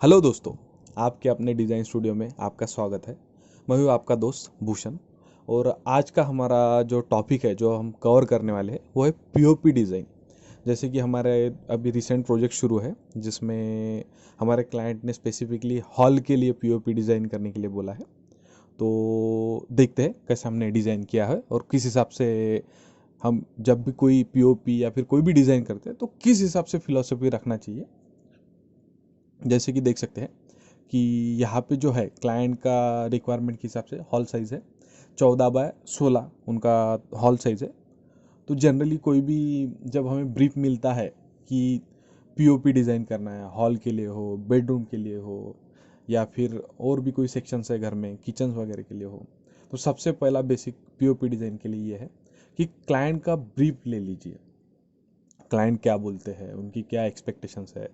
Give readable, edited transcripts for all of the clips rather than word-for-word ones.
Hello दोस्तों, आपके अपने डिज़ाइन स्टूडियो में आपका स्वागत है। मैं हूँ आपका दोस्त भूषण। और आज का हमारा जो टॉपिक है जो हम कवर करने वाले हैं वो है पीओपी डिज़ाइन। जैसे कि हमारे अभी रिसेंट प्रोजेक्ट शुरू है जिसमें हमारे क्लाइंट ने स्पेसिफिकली हॉल के लिए पीओपी डिज़ाइन करने के लिए बोला है। तो देखते हैं कैसे हमने डिज़ाइन किया है और किस हिसाब से हम जब भी कोई पीओपी या फिर कोई भी डिज़ाइन करते हैं तो किस हिसाब से फिलॉसफी रखना चाहिए। जैसे कि देख सकते हैं कि यहाँ पे जो है क्लाइंट का रिक्वायरमेंट के हिसाब से हॉल साइज़ है 14 बाय 16 उनका हॉल साइज़ है। तो जनरली कोई भी जब हमें ब्रीफ मिलता है कि पीओपी डिज़ाइन करना है, हॉल के लिए हो, बेडरूम के लिए हो, या फिर और भी कोई सेक्शंस है घर में किचन वगैरह के लिए हो, तो सबसे पहला बेसिक पीओपी डिज़ाइन के लिए ये है कि क्लाइंट का ब्रीफ ले लीजिए। क्लाइंट क्या बोलते हैं, उनकी क्या एक्सपेक्टेशंस है,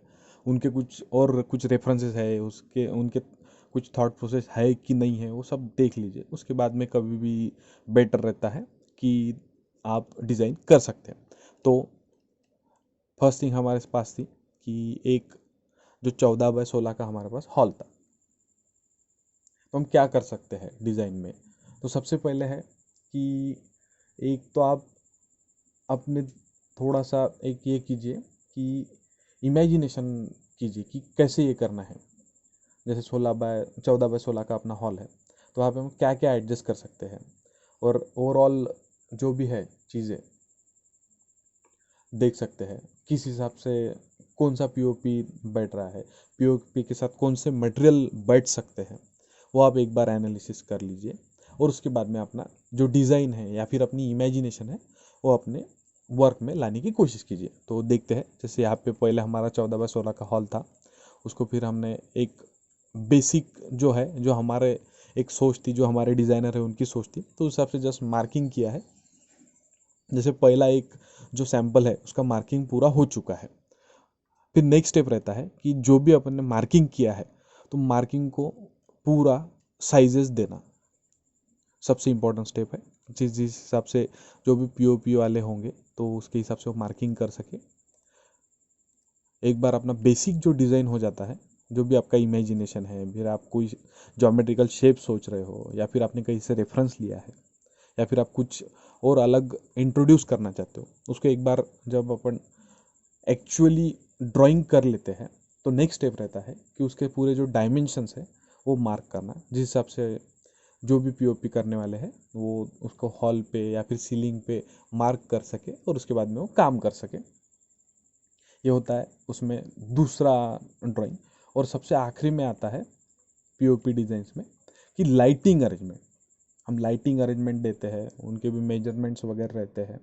उनके कुछ और कुछ रेफरेंसेस है, उसके उनके कुछ थॉट प्रोसेस है कि नहीं है, वो सब देख लीजिए। उसके बाद में कभी भी बेटर रहता है कि आप डिज़ाइन कर सकते हैं। तो फर्स्ट थिंग हमारे पास थी कि एक जो 14 बाय 16 का हमारे पास हॉल था। तो हम क्या कर सकते हैं डिज़ाइन में। तो सबसे पहले है कि एक तो आप अपने थोड़ा सा एक ये कीजिए कि इमेजिनेशन कीजिए कि कैसे ये करना है। जैसे 14 बाय 16 का अपना हॉल है, तो वहाँ पे हम क्या क्या एडजस्ट कर सकते हैं और ओवरऑल जो भी है चीज़ें देख सकते हैं किस हिसाब से कौन सा पीओपी बैठ रहा है, पीओपी के साथ कौन से मटेरियल बैठ सकते हैं, वो आप एक बार एनालिसिस कर लीजिए। और उसके बाद में अपना जो डिज़ाइन है या फिर अपनी इमेजिनेशन है वो अपने वर्क में लाने की कोशिश कीजिए। तो देखते हैं, जैसे यहाँ पे पहले हमारा 14 बाय 16 का हॉल था, उसको फिर हमने एक बेसिक जो है, जो हमारे एक सोच थी, जो हमारे डिज़ाइनर है उनकी सोच थी, तो उस हिसाब से जस्ट मार्किंग किया है। जैसे पहला एक जो सैंपल है उसका मार्किंग पूरा हो चुका है। फिर नेक्स्ट स्टेप रहता है कि जो भी अपन ने मार्किंग किया है तो मार्किंग को पूरा साइजेस देना सबसे इम्पोर्टेंट स्टेप है। जिस जिस हिसाब से जो भी पीओपी वाले होंगे तो उसके हिसाब से वो मार्किंग कर सके। एक बार अपना बेसिक जो डिज़ाइन हो जाता है, जो भी आपका इमेजिनेशन है, फिर आप कोई ज्योमेट्रिकल शेप सोच रहे हो या फिर आपने कहीं से रेफरेंस लिया है या फिर आप कुछ और अलग इंट्रोड्यूस करना चाहते हो, उसको एक बार जब अपन एक्चुअली ड्राइंग कर लेते हैं तो नेक्स्ट स्टेप रहता है कि उसके पूरे जो डायमेंशंस है वो मार्क करना, जिस हिसाब से जो भी पीओपी करने वाले हैं वो उसको हॉल पे या फिर सीलिंग पे मार्क कर सके और उसके बाद में वो काम कर सके। ये होता है उसमें दूसरा ड्राइंग। और सबसे आखिरी में आता है पीओपी डिज़ाइंस में कि लाइटिंग अरेंजमेंट। हम लाइटिंग अरेंजमेंट देते हैं, उनके भी मेजरमेंट्स वगैरह रहते हैं।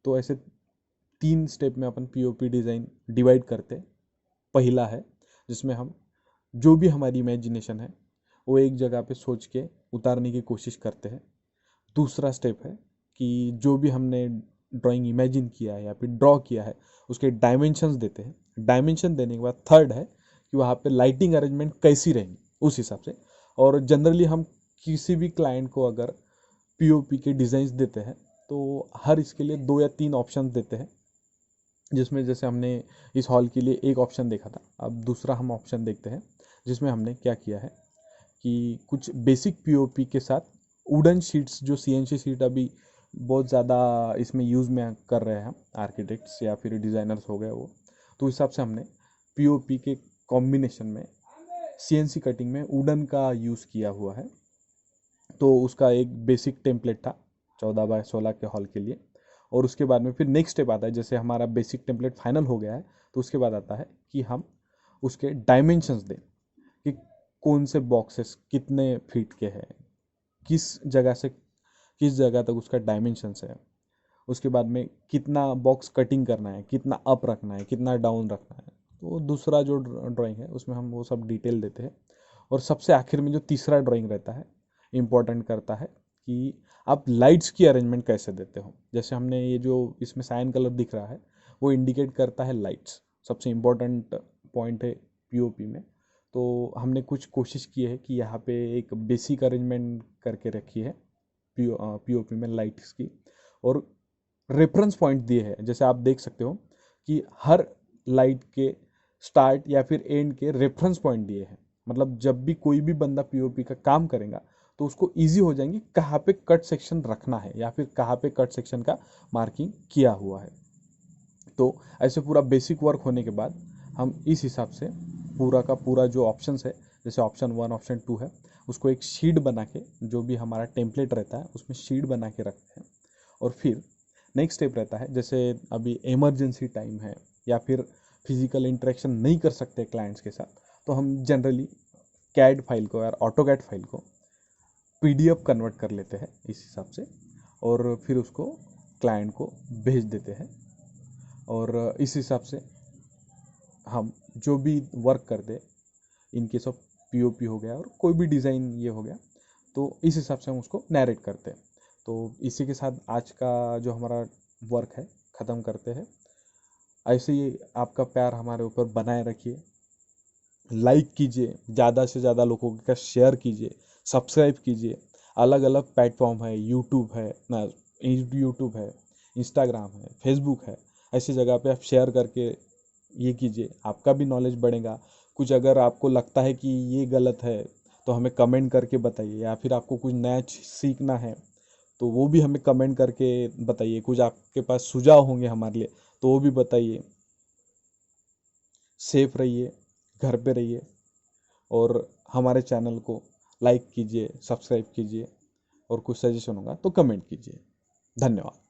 तो ऐसे 3 स्टेप में अपन पीओपी डिज़ाइन डिवाइड करते हैं। पहला है जिसमें हम जो भी हमारी इमेजिनेशन है वो एक जगह पे सोच के उतारने की कोशिश करते हैं। दूसरा स्टेप है कि जो भी हमने ड्राइंग इमेजिन किया है या फिर ड्रॉ किया है उसके डायमेंशंस देते हैं। डायमेंशन देने के बाद थर्ड है कि वहाँ पे लाइटिंग अरेंजमेंट कैसी रहेंगी उस हिसाब से। और जनरली हम किसी भी क्लाइंट को अगर पीओपी के डिज़ाइंस देते हैं तो हर इसके लिए 2 या 3 ऑप्शन देते हैं, जिसमें जैसे हमने इस हॉल के लिए एक ऑप्शन देखा था। अब दूसरा हम ऑप्शन देखते हैं जिसमें हमने क्या किया है कि कुछ बेसिक पीओपी के साथ वुडन शीट्स, जो सीएनसी शीट अभी बहुत ज़्यादा इसमें यूज़ में कर रहे हैं हम आर्किटेक्ट्स या फिर डिज़ाइनर्स हो गए वो, तो उस हिसाब से हमने पीओपी के कॉम्बिनेशन में सीएनसी कटिंग में वुडन का यूज़ किया हुआ है। तो उसका एक बेसिक टेम्पलेट था 14 बाय 16 के हॉल के लिए। और उसके बाद में फिर नेक्स्ट स्टेप आता है, जैसे हमारा बेसिक टेम्पलेट फाइनल हो गया है तो उसके बाद आता है कि हम उसके डायमेंशंस दें कि कौन से बॉक्सेस कितने फीट के हैं, किस जगह से किस जगह तक उसका डायमेंशंस है। उसके बाद में कितना बॉक्स कटिंग करना है, कितना अप रखना है, कितना डाउन रखना है। तो दूसरा जो ड्राइंग है उसमें हम वो सब डिटेल देते हैं। और सबसे आखिर में जो तीसरा ड्राइंग रहता है इम्पोर्टेंट करता है कि आप लाइट्स की अरेंजमेंट कैसे देते हो। जैसे हमने ये जो इसमें साइन कलर दिख रहा है वो इंडिकेट करता है लाइट्स, सबसे इम्पोर्टेंट पॉइंट है पीओपी में। तो हमने कुछ कोशिश की है कि यहाँ पे एक बेसिक अरेंजमेंट करके रखी है पीओपी में लाइट्स की। और रेफरेंस पॉइंट दिए हैं, जैसे आप देख सकते हो कि हर लाइट के स्टार्ट या फिर एंड के रेफरेंस पॉइंट दिए हैं। मतलब जब भी कोई भी बंदा पीओपी का काम करेगा तो उसको इजी हो जाएंगे कहाँ पे कट सेक्शन रखना है या फिर कहाँ पे कट सेक्शन का मार्किंग किया हुआ है। तो ऐसे पूरा बेसिक वर्क होने के बाद हम इस हिसाब से पूरा का पूरा जो ऑप्शंस है, जैसे ऑप्शन 1 ऑप्शन 2 है, उसको एक शीट बना के, जो भी हमारा टेम्पलेट रहता है उसमें शीट बना के रखते हैं। और फिर नेक्स्ट स्टेप रहता है, जैसे अभी इमरजेंसी टाइम है या फिर फिजिकल इंटरेक्शन नहीं कर सकते क्लाइंट्स के साथ, तो हम जनरली कैड फाइल को या ऑटोकैड फाइल को पीडीएफ कन्वर्ट कर लेते हैं इस हिसाब से, और फिर उसको क्लाइंट को भेज देते हैं। और इस हिसाब से हम जो भी वर्क करते, इन केस ऑफ पीओपी हो गया और कोई भी डिज़ाइन ये हो गया, तो इस हिसाब से हम उसको नैरेट करते हैं। तो इसी के साथ आज का जो हमारा वर्क है ख़त्म करते हैं। ऐसे ही आपका प्यार हमारे ऊपर बनाए रखिए, लाइक कीजिए, ज़्यादा से ज़्यादा लोगों के साथ शेयर कीजिए, सब्सक्राइब कीजिए। अलग अलग प्लेटफॉर्म है, यूट्यूब है ना, यूट्यूब है, इंस्टाग्राम है, फेसबुक है, ऐसी जगह पे आप शेयर करके ये कीजिए, आपका भी नॉलेज बढ़ेगा। कुछ अगर आपको लगता है कि ये गलत है तो हमें कमेंट करके बताइए, या फिर आपको कुछ नया सीखना है तो वो भी हमें कमेंट करके बताइए। कुछ आपके पास सुझाव होंगे हमारे लिए तो वो भी बताइए। सेफ रहिए, घर पे रहिए, और हमारे चैनल को लाइक कीजिए, सब्सक्राइब कीजिए, और कुछ सजेशन होगा तो कमेंट कीजिए। धन्यवाद।